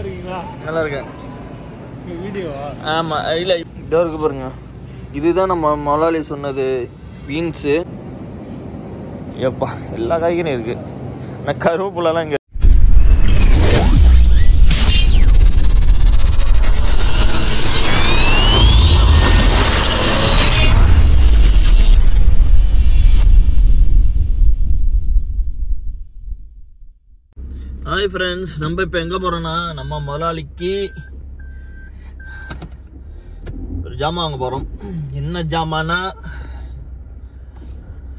நல்லா இருக்கேன். ஆமாம், இல்லை இதோ இருக்கு பாருங்க. இதுதான் நம்ம முதலாளி சொன்னது பீன்ஸு. எப்பா எல்லா காய்கறியும் இருக்குது. ஆனால் கருவேப்பிலலாம் இங்கே. ஹாய் ஃப்ரெண்ட்ஸ், நம்ம இப்போ எங்கே போகிறோன்னா நம்ம முதலாளிக்கு ஒரு ஜாமான் வாங்க போகிறோம். என்ன ஜாமான்னா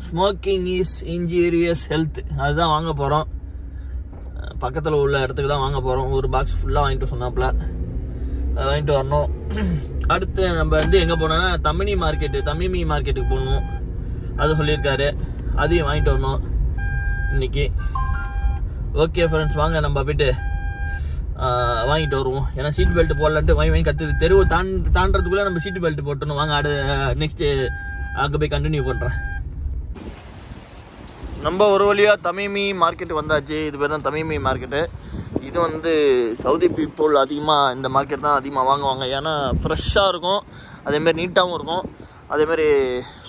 ஸ்மோக்கிங் இஸ் இன்ஜூரியஸ் ஹெல்த், அதுதான் வாங்க போகிறோம். பக்கத்தில் உள்ள இடத்துக்கு தான் வாங்க போகிறோம். ஒரு பாக்ஸ் ஃபுல்லாக வாங்கிட்டு சொன்னாப்புல, அதை வாங்கிட்டு வரணும். அடுத்து நம்ம வந்து எங்கே போனோன்னா தமிமி மார்க்கெட்டுக்கு போகணும். அது சொல்லியிருக்காரு, அதையும் வாங்கிட்டு வரணும் இன்னைக்கு. ஓகே ஃப்ரெண்ட்ஸ், வாங்க நம்ம போய்ட்டு வாங்கிட்டு வருவோம். ஏன்னா சீட் பெல்ட் போடலான்ட்டு வாங்கி கற்றுது. தெருவை தாண்டறதுக்குள்ளே நம்ம சீட் பெல்ட் போட்டணும். வாங்க நெக்ஸ்ட்டு அங்கே போய் கண்டினியூ பண்ணுறேன். நம்ம ஒரு வழியாக தமிமி மார்க்கெட்டு வந்தாச்சு. இது பேர் தான் தமிமி மார்க்கெட்டு. இது வந்து சவுதி பீப்புள் அதிகமாக இந்த மார்க்கெட் தான் அதிகமாக வாங்குவாங்க. ஏன்னா ஃப்ரெஷ்ஷாக இருக்கும், அதேமாரி நீட்டாகவும் இருக்கும், அதேமாரி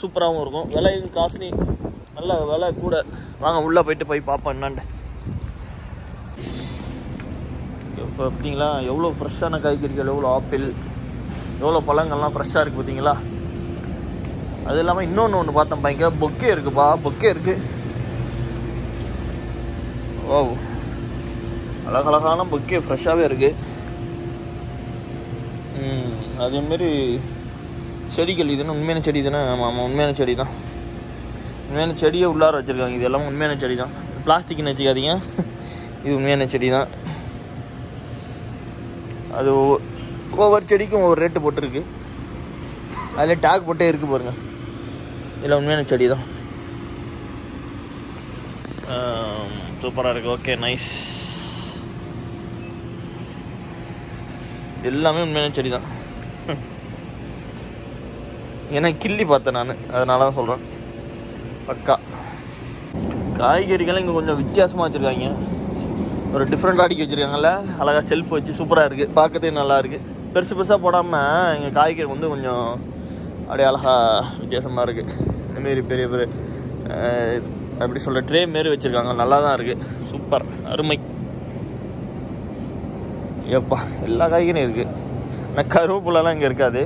சூப்பராகவும் இருக்கும். விலையும் காஸ்ட்லி, நல்ல விலை கூட. வாங்க உள்ளே போய் பார்ப்போம் என்னான்ட்டு. இப்போ பார்த்தீங்களா எவ்வளோ ஃப்ரெஷ்ஷான காய்கறிகள், எவ்வளோ ஆப்பிள், எவ்வளோ பழங்கள்லாம் ஃப்ரெஷ்ஷாக இருக்குது பார்த்தீங்களா. அது இல்லாமல் இன்னொன்று பார்த்தேன் பாருங்க, பொக்கே இருக்குப்பா, பொக்கே இருக்குது. ஓ, அழகழகான பொக்கே ஃப்ரெஷ்ஷாகவே இருக்குது. அதேமாரி செடிகள், இதுன்னு உண்மையான செடி தானே? ஆமாம், உண்மையான செடி தான். உண்மையான செடியை உள்ளார வச்சுருக்காங்க. இது எல்லாமே உண்மையான செடி தான், பிளாஸ்டிக்னு வச்சுக்காதீங்க. இது உண்மையான செடி தான். அது ஒவ்வொரு செடிக்கும் ஒவ்வொரு ரேட்டு போட்டுருக்கு. அதில் டேக் போட்டே இருக்குது பாருங்கள். இதில் உண்மையான செடி தான். சூப்பராக இருக்குது. Okay, nice. எல்லாமே உண்மையான செடி தான். ஏன்னா கிள்ளி பார்த்தேன் நான், அதனால தான் சொல்கிறேன். பக்கா காய்கறிகளும் இங்கே கொஞ்சம் வித்தியாசமாக வச்சுருக்காங்க. ஒரு டிஃப்ரெண்ட்டாக அடிக்க வச்சுருக்காங்கல்ல, அழகாக செல்ஃப் வச்சு சூப்பராக இருக்குது. பார்க்கறதே நல்லா இருக்குது. பெருசாக போடாமல் இங்கே காய்கறி வந்து கொஞ்சம் அப்படியே அழகாக வித்தியாசமாக இருக்குது. இந்தமாரி பெரிய அப்படி சொல்கிற ட்ரே மாரி வச்சுருக்காங்க. நல்லா தான் இருக்குது. சூப்பர், அருமை. எப்பா எல்லா காய்கறியும் இருக்குது. ஆனால் கருவேப்பிலலாம் இங்கே இருக்காது.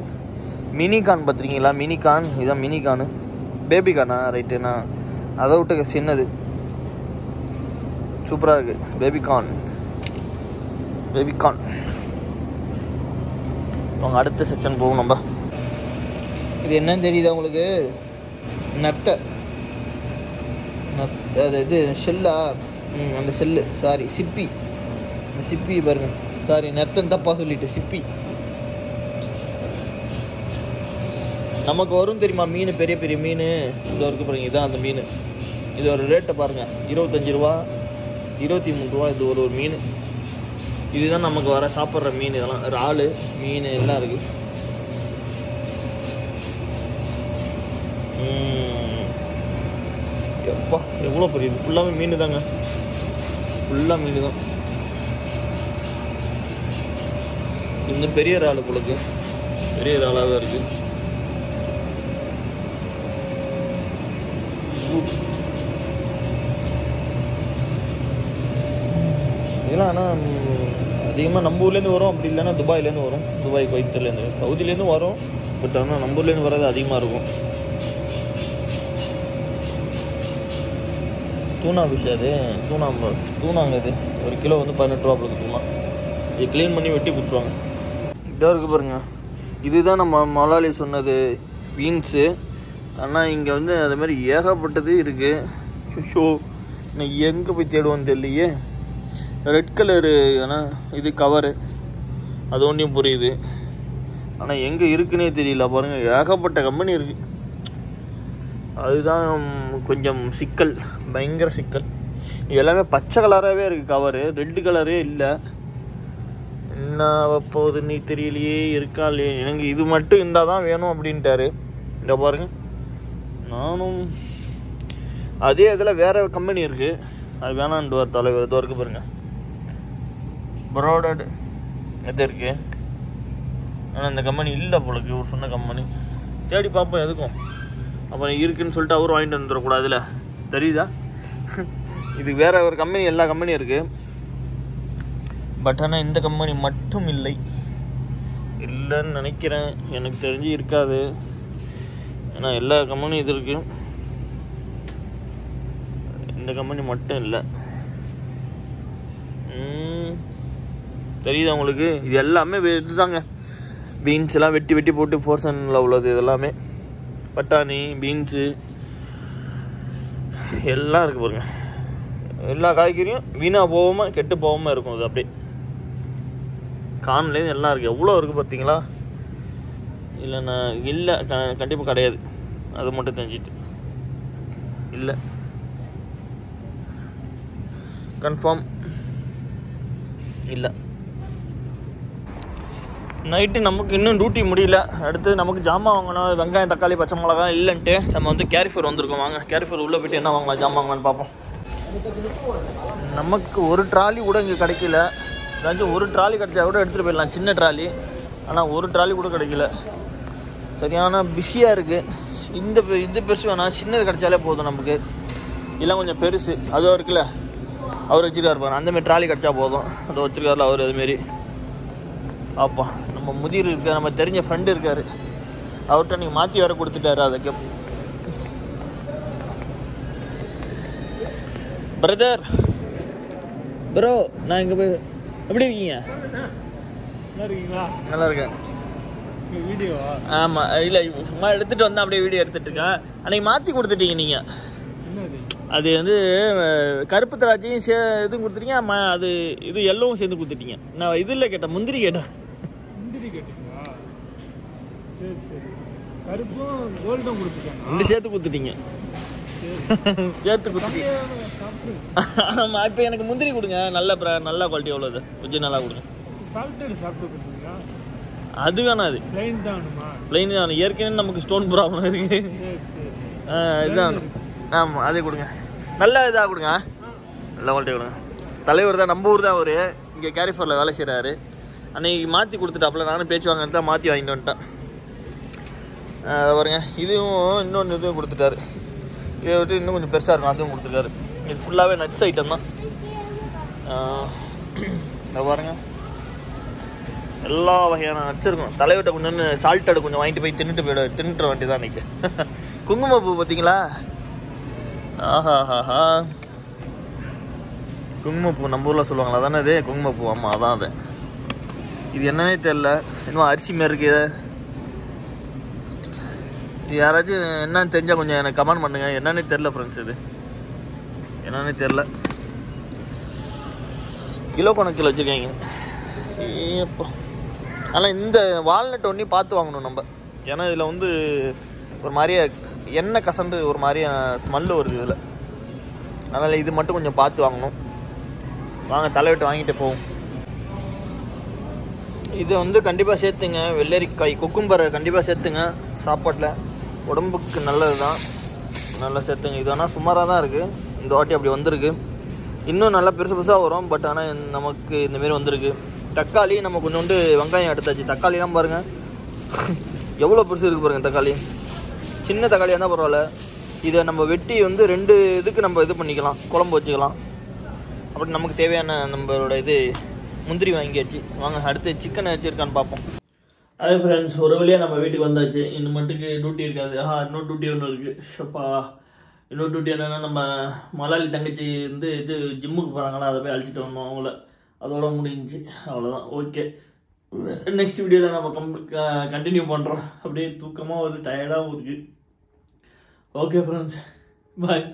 மினிகான் பார்த்துருக்கீங்களா? மினிகான், இதுதான் மினிகானு. பேபிகானா? ரைட்டுண்ணா, அதை விட்டு சின்னது சூப்பராக இருக்குது. பேபிகான். அவங்க அடுத்த செக்ஷன் போகும் நம்ம. இது என்னன்னு தெரியுதா உங்களுக்கு? நத்தை. அது இது ஷெல்லா? அந்த ஷெல்லு, சாரி சிப்பி. அந்த சிப்பி பாருங்க. சாரி, நத்தன் தப்பா சொல்லிட்டு சிப்பி. நமக்கு வரும் தெரியுமா மீன், பெரிய பெரிய மீன். இந்த இருக்கு பாருங்க, இதுதான் அந்த மீன். இது ஒரு ரேட்டை பாருங்கள், 25 ரூபா, 23 ரூபா. இது ஒரு மீன். இதுதான் நமக்கு வர சாப்பிட்ற மீன். இதெல்லாம் இறால் மீன் எல்லாம் இருக்குது. எப்பா எவ்வளோ பெரிய, இது ஃபுல்லாகவே மீன் தாங்க. ஃபுல்லாக மீன் தான். இந்த பெரிய இறால் உங்களுக்கு பெரிய இறாலாக தான் இருக்குது. இதெல்லாம் ஆனால் அதிகமாக நம்ம ஊர்லேருந்து வரும், அப்படி இல்லைன்னா துபாயிலேருந்து வரும். துபாய், குவைத்துலேருந்து, சவுதிலேருந்து வரும். பட் ஆனால் நம்ம ஊர்லேருந்து வர்றது அதிகமாக இருக்கும். தூணா ஃபிஷ், அது தூணாங்க. இது ஒரு கிலோ வந்து 18 ரூபா போகுது. தூணா இது க்ளீன் பண்ணி வெட்டி கொடுத்துருவாங்க. இதாக இருக்குது பாருங்க. இதுதான் நம்ம முதலாளி சொன்னது பீன்ஸு. ஆனால் இங்கே வந்து அதுமாதிரி ஏகப்பட்டது இருக்குது. ஷோ நான் எங்கே போய் தேடுவோன்னு தெரியலையே. ரெட் கலரு ஆனால் இது கவரு, அது ஒன்றையும் புரியுது. ஆனால் எங்கே இருக்குன்னே தெரியல பாருங்கள். ஏகப்பட்ட கம்பெனி இருக்குது. அதுதான் கொஞ்சம் சிக்கல், பயங்கர சிக்கல். எல்லாமே பச்சை கலராகவே இருக்குது கவரு, ரெட்டு கலரே இல்லை. என்ன போகுதுன்னு தெரியலையே. இருக்கா இல்லையே, எனக்கு இது மட்டும் இருந்தால் தான் வேணும் அப்படின்ட்டாரு. இதை பாருங்கள், நானும் அதே இதில் வேறு கம்பெனி இருக்குது, அது வேணான்ட்டு வர தலைவர். இது வரைக்கும் பாருங்கள், ப்ராடட் எது இருக்குது. ஆனால் இந்த கம்பெனி இல்லை போலக்கு, இவர் சொன்ன கம்பெனி. தேடி பார்ப்போம் எதுக்கும். அப்புறம் இருக்குன்னு சொல்லிட்டு அவரும் வாங்கிட்டு வந்துடக்கூடாதுல, தெரியுதா? இது வேறு ஒரு கம்பெனி, எல்லா கம்பெனியும் இருக்குது. பட் ஆனால் இந்த கம்பெனி மட்டும் இல்லை, இல்லைன்னு நினைக்கிறேன். எனக்கு தெரிஞ்சு இருக்காது. ஏன்னா எல்லா கம்பெனியும் இது இருக்குது, இந்த கம்பெனி மட்டும் இல்லை. தெரியுதா உங்களுக்கு? இது எல்லாமே இதுதாங்க. பீன்ஸ் எல்லாம் வெட்டி வெட்டி போட்டு போர்ஷனில் உள்ளது. இது எல்லாமே பட்டாணி, பீன்ஸு எல்லாம் இருக்குது பாருங்க. எல்லா காய்கறியும் வீணாக போகாமல் கெட்டு போகாமல் இருக்கும். அது அப்படியே கான்லேருந்து எல்லாம் இருக்குது. எவ்வளோ இருக்குது பார்த்தீங்களா? இல்லைண்ணா இல்லை, கண்டிப்பாக கிடையாது. அது மட்டும் தெரிஞ்சிட்டு இல்லை, கன்ஃபார்ம் இல்லை. நைட்டு நமக்கு இன்னும் டியூட்டி முடியல. அடுத்து நமக்கு ஜாமான் வாங்கணும். வெங்காயம், தக்காளி, பச்சை மிளகா இல்லைன்ட்டு நம்ம வந்து கேரிஃபர் வந்திருக்கோம். வாங்க கேரிஃபர் உள்ளே போய்ட்டு என்ன வாங்கலாம், ஜாமான் வாங்கலான்னு பார்ப்போம். நமக்கு ஒரு ட்ராலி கூட இங்கே கிடைக்கல. ஏதாச்சும் ஒரு ட்ராலி கிடைச்சா கூட எடுத்துகிட்டு போயிடலாம், சின்ன ட்ராலி. ஆனால் ஒரு ட்ராலி கூட கிடைக்கல. சரியான பிஸியாக இருக்குது. இந்த பெருசு வேணாம், சின்னது கிடைச்சாலே போதும் நமக்கு. இல்லை கொஞ்சம் பெருசு அதுவும் இருக்குல்ல, அவர் வச்சுருக்காரு பாருங்க, அந்தமாரி ட்ராலி கிடச்சா போதும். அதை வச்சுருக்காருல அவர். அதுமாரி அப்பா நம்ம முதிர் இருக்கார், நம்ம தெரிஞ்ச ஃப்ரெண்டு இருக்கார், அவர்கிட்ட நீங்கள் மாற்றி வேறு கொடுத்துட்டாரு. அதுக்கு பிரதர் ப்ரோ, நான் இங்கே போய் எப்படி இருக்கீங்க? நல்லா இருக்கேன். வீடியோவா? ஆமாம், இல்லை சும்மா எடுத்துகிட்டு வந்தேன், அப்படியே வீடியோ எடுத்துகிட்டு இருக்கேன். அன்றைக்கி மாற்றி கொடுத்துட்டீங்க நீங்கள். அது வந்து கருப்பு திராட்சையும் இதுவும் கொடுத்துட்டீங்க. அது இது எல்லோவும் சேர்ந்து கொடுத்துட்டீங்க. நான் இது இல்லை கேட்டேன், முந்திரி கேட்டேன். முந்திரி கேட்டீங்களா? சரி சரி. கருப்பும் கோல்டும் கொடுத்துட்டேன். ரெண்டு சேர்த்து கொடுத்துட்டீங்க. சேர்த்து கொடுத்துட்டீங்க. ஆமாம், இப்போ எனக்கு முந்திரி கொடுங்க. நல்ல குவாலிட்டி உள்ளது, கொஞ்சம் நல்லா கொடுங்க. சால்ட்டட் சாப்பிட்டு கொடுத்தீங்களா? அது வேணாம், அது பிளைன் தானுமா? பிளைன் தான். ஏற்கனவே நமக்கு ஸ்டோன் ப்ராப்ளம் இருக்குது. இதுதான். ஆமாம், அதே கொடுங்க. நல்ல இதாக கொடுங்க, நல்ல குவாலிட்டி கொடுங்க. தலைவர் தான், நம்ம ஊர் தான் அவர். இங்கே கேரிஃபரில் வேலை செய்கிறாரு. அன்றைக்கி மாற்றி கொடுத்துட்டாப்புல, நானும் பேச்சு வாங்க தான் மாற்றி வாங்கிட்டு வந்துட்டேன். பாருங்க, இதுவும் இன்னொன்று இதுவும் கொடுத்துட்டாரு. இதை விட்டு இன்னும் கொஞ்சம் பெருசாக இருக்கும், அதுவும் கொடுத்துருக்காரு. இது ஃபுல்லாகவே நட்ஸ் ஐட்டம் தான். பாருங்க, எல்லா வகையான நட்ஸ் இருக்கும். தலைவர்கிட்ட கொஞ்சம் சால்ட்டடு கொஞ்சம் வாங்கிட்டு போய் தின்னுட்டு வேண்டியதான் இன்றைக்கி. குங்குமப்பூ பார்த்தீங்களா? ஆஹாஹாஹா, குங்குமப்பூ நம்ம ஊரில் சொல்லுவாங்களா தானே இது? குங்குமப்பூ. ஆமாம், அதான் அது. இது என்னன்னே தெரில, இன்னும் அரிசி மாரி இருக்குது. இது யாராச்சும் என்னன்னு தெரிஞ்சால் கொஞ்சம் எனக்கு கமெண்ட் பண்ணுங்கள். என்னன்னே தெரில ஃப்ரெண்ட்ஸ், இது என்னன்னே தெரில. கிலோ கணக்கில் வச்சுருக்காங்க. ஏப்போ, ஆனால் இந்த வால்நட் ஒன்றி பார்த்து வாங்கணும் நம்ம. ஏன்னா இதில் வந்து ஒரு மாதிரியே எண்ணெய் கசந்து ஒரு மாதிரியே ஸ்மெல்லு வருது இதில். அதனால் இது மட்டும் கொஞ்சம் பார்த்து வாங்கணும். வாங்க தலைவிட்டு வாங்கிட்டு போவோம். இது வந்து கண்டிப்பாக சேர்த்துங்க. வெள்ளரிக்காய், குக்கும்பரை கண்டிப்பாக சேர்த்துங்க சாப்பாட்டில். உடம்புக்கு நல்லது தான், நல்லா சேர்த்துங்க. இது ஆனால் சுமாராக தான் இருக்குது, இந்த வாட்டி அப்படி வந்திருக்கு. இன்னும் நல்லா பெருசு பெருசாக வரும். பட் ஆனால் நமக்கு இந்தமாரி வந்திருக்கு. தக்காளி நம்ம கொஞ்சோண்டு வெங்காயம் எடுத்தாச்சு. தக்காளிலாம் பாருங்கள் எவ்வளோ பெருசு இருக்குது பாருங்கள். தக்காளி சின்ன தக்காளியாக இருந்தால் பரவாயில்ல. இதை நம்ம வெட்டி வந்து 2 இதுக்கு நம்ம இது பண்ணிக்கலாம், குழம்பு வச்சுக்கலாம். அப்படி நமக்கு தேவையான நம்மளோட இது முந்திரி வாங்கியாச்சு. வாங்க அடுத்து சிக்கன் வச்சுருக்கான்னு பார்ப்போம். அதே ஃப்ரெண்ட்ஸ், ஒரு வழியாக நம்ம வீட்டுக்கு வந்தாச்சு. இன்னும் மட்டுக்கு டியூட்டி இருக்காது. இன்னொரு டியூட்டி ஒன்று இருக்குது. ஷப்பா, இன்னொரு டியூட்டி என்னென்னா, நம்ம மலாலி தங்கச்சி வந்து இது ஜிம்முக்கு போகிறாங்களா, அதை போய் அழைச்சிட்டு வந்தோம் அவங்கள. அதோட முடிஞ்சு, அவ்வளோதான். ஓகே, நெக்ஸ்ட் வீடியோவில் நம்ம கண்டினியூ பண்ணுறோம். அப்படியே தூக்கமாக வருது, டயர்டாகவும் இருக்குது. ஓகே ஃப்ரெண்ட்ஸ், பாய்.